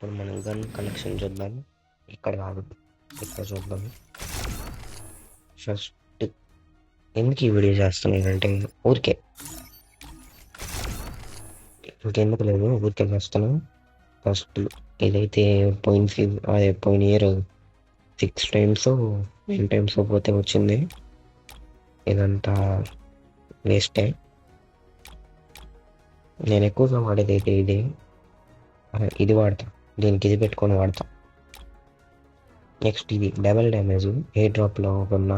ఇప్పుడు మనం gun collection చూద్దాం. ఇక్కడ కాదు, ఇక్కడ చూద్దాం. ఫస్ట్ ఎందుకు ఈ వీడియో చేస్తున్నానంటే ఊరికే, ఇంకెందుకు లేదు, ఊరికే చేస్తాను. ఫస్ట్ ఇదైతే పోయిన ఇయర్ 6 times 9 times పోతే వచ్చింది. ఇదంతా వేస్టే. నేను ఎక్కువగా వాడేది అయితే ఇది వాడతా, దీనికి ఇది పెట్టుకొని వాడతా. నెక్స్ట్ ఇది డబల్ డ్యామేజ్ ఎయిర్ డ్రాప్లో ఉన్న,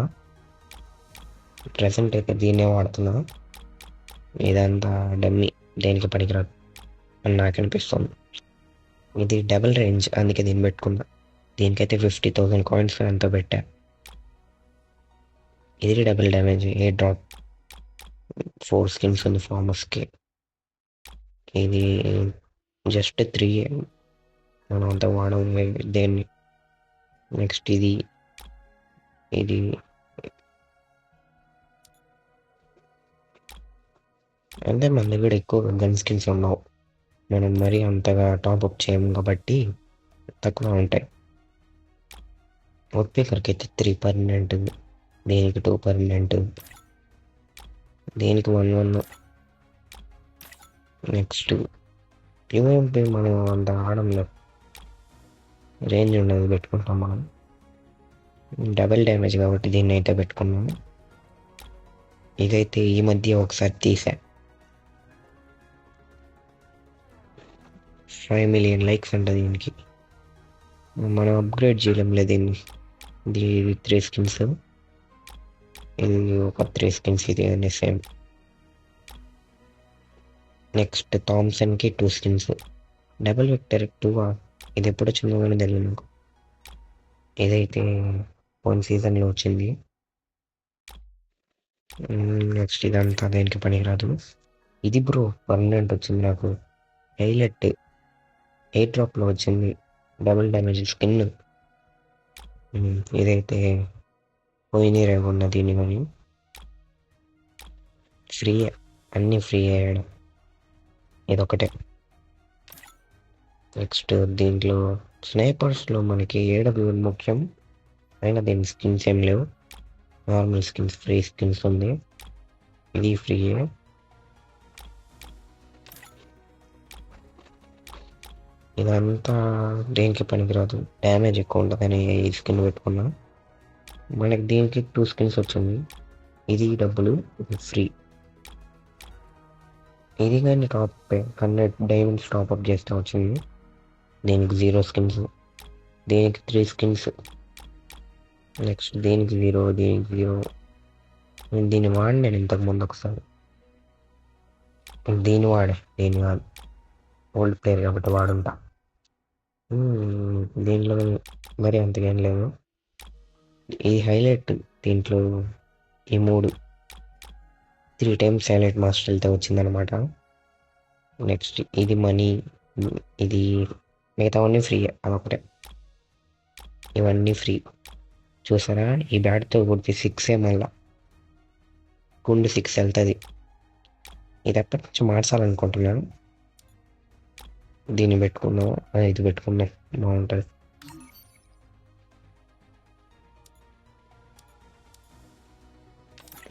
ప్రెసెంట్ అయితే దీన్నే వాడుతున్నా. ఇదంతా డమ్మీ, దేనికి పనికిరాదు అని నాకు అనిపిస్తుంది. ఇది డబల్ రేంజ్, అందుకే దీన్ని పెట్టుకున్నా. దీనికైతే 50,000 coins ఎంతో పెట్టా. ఇది double damage air drop, 4 skins ఉంది ఫార్మర్స్కి. ఇది జస్ట్ 3 మనం అంతా వాడడం దేన్ని. నెక్స్ట్ ఇది అంటే మన దగ్గర ఎక్కువ గన్ స్కిన్స్ ఉన్నావు, మనం మరీ అంతగా టాప్అప్ చేయము కాబట్టి తక్కువ ఉంటాయి. వుడ్పేకర్కి అయితే 3 permanent, దీనికి 2 permanent, దీనికి 1 నెక్స్ట్ యూఎంపీ మనం అంత ఆడంలో రేంజ్ ఉండదు, పెట్టుకుంటాం మనం. డబల్ డ్యామేజ్ కాబట్టి దీన్ని అయితే పెట్టుకున్నాము. ఇదైతే ఈ మధ్య ఒకసారి తీసా, 5 million likes అంట దీనికి. మనం అప్గ్రేడ్ చేయలేం లేదు దీన్ని. ఇది 3 skins, ఇది ఒక 3 skins, ఇది అనే సేమ్. నెక్స్ట్ థామ్సన్కి 2 skins, డబల్ వెక్టర్ 2. ఇది ఎప్పుడు వచ్చిందో కానీ తెలియదు నాకు. ఇదైతే 1 seasonలో వచ్చింది. నెక్స్ట్ ఇదంతా దేనికి పనికిరాదు. ఇది బ్రో పర్మనెంట్ వచ్చింది నాకు, హైలైట్ ఎయిర్ డ్రాప్లో వచ్చింది, డబుల్ డ్యామేజ్ స్కిన్. ఇదైతే పోయినరే ఉన్న దీన్ని, కానీ ఫ్రీ, అన్నీ ఫ్రీ అయ్యాడు, ఇదొకటే. నెక్స్ట్ దీంట్లో స్నైపర్స్లో మనకి AWM ముఖ్యం, అయినా దీని స్కిన్స్ ఏం లేవు, నార్మల్ స్కిన్స్, ఫ్రీ స్కిన్స్ ఉంది. ఇది ఫ్రీయే. ఇదంతా దేనికి పనికిరాదు, డ్యామేజ్ ఎక్కువ ఉంటుందని ఈ స్కిన్ పెట్టుకున్నా. మనకి దీనికి 2 skins వచ్చింది, ఇది డబ్బులు, ఇది ఫ్రీ. ఇది కానీ టాప్ 100 diamonds టాప్అప్ చేస్తే వచ్చింది. దీనికి 0 skins, దీనికి 3 skins. నెక్స్ట్ దీనికి 0, దీనికి 0. దీన్ని వాడి నేను ఇంతకుముందు ఒకసారి, దీన్ని కాదు, ఓల్డ్ ప్లేయర్ కాబట్టి వాడుంటా. దీంట్లో మరి అంతకేం లేదు. ఇది హైలైట్, దీంట్లో ఈ 3 times హైలైట్ మాస్టర్ వెళ్తే వచ్చిందనమాట. నెక్స్ట్ ఇది మనీ, ఇది మిగతావన్నీ ఫ్రీ, అదొకటే. ఇవన్నీ ఫ్రీ. చూసారా, ఈ బ్యాట్తో కొడితే 6 మళ్ళా గుండు 6 వెళ్తుంది. ఇది ఎప్పటి నుంచి మార్చాలనుకుంటున్నాను. దీన్ని పెట్టుకున్నాం, ఇది పెట్టుకున్నాం, బాగుంటుంది.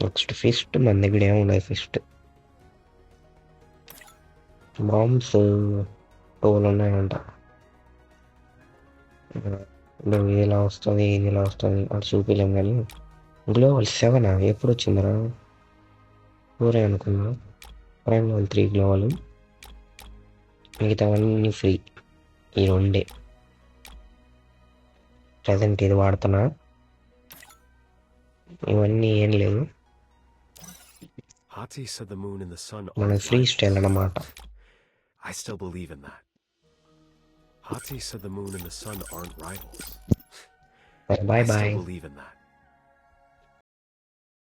నెక్స్ట్ ఫిస్ట్, మన దగ్గర ఏముండదు ఫిస్ట్. బాంబ్స్ 2 ఉన్నాయంట. ఇది ఇలా వస్తుంది, ఇది ఇలా వస్తుంది, అది చూపించలేం. కానీ గ్లోవల్ 7 ఎప్పుడు వచ్చిందిరా, 4 అనుకున్నా. ప్రైమ్ లెవెల్ 3 గ్లోవల్, మిగతావన్నీ ఫ్రీ. ఈ 2 ప్రజెంట్ ఇది వాడుతున్నా, ఇవన్నీ ఏం లేదు. మన ఫ్రీ స్టైల్ అన్నమాట. I still believe in that. Hati said the moon and the sun aren't rivals. Bye I bye. still believe in that.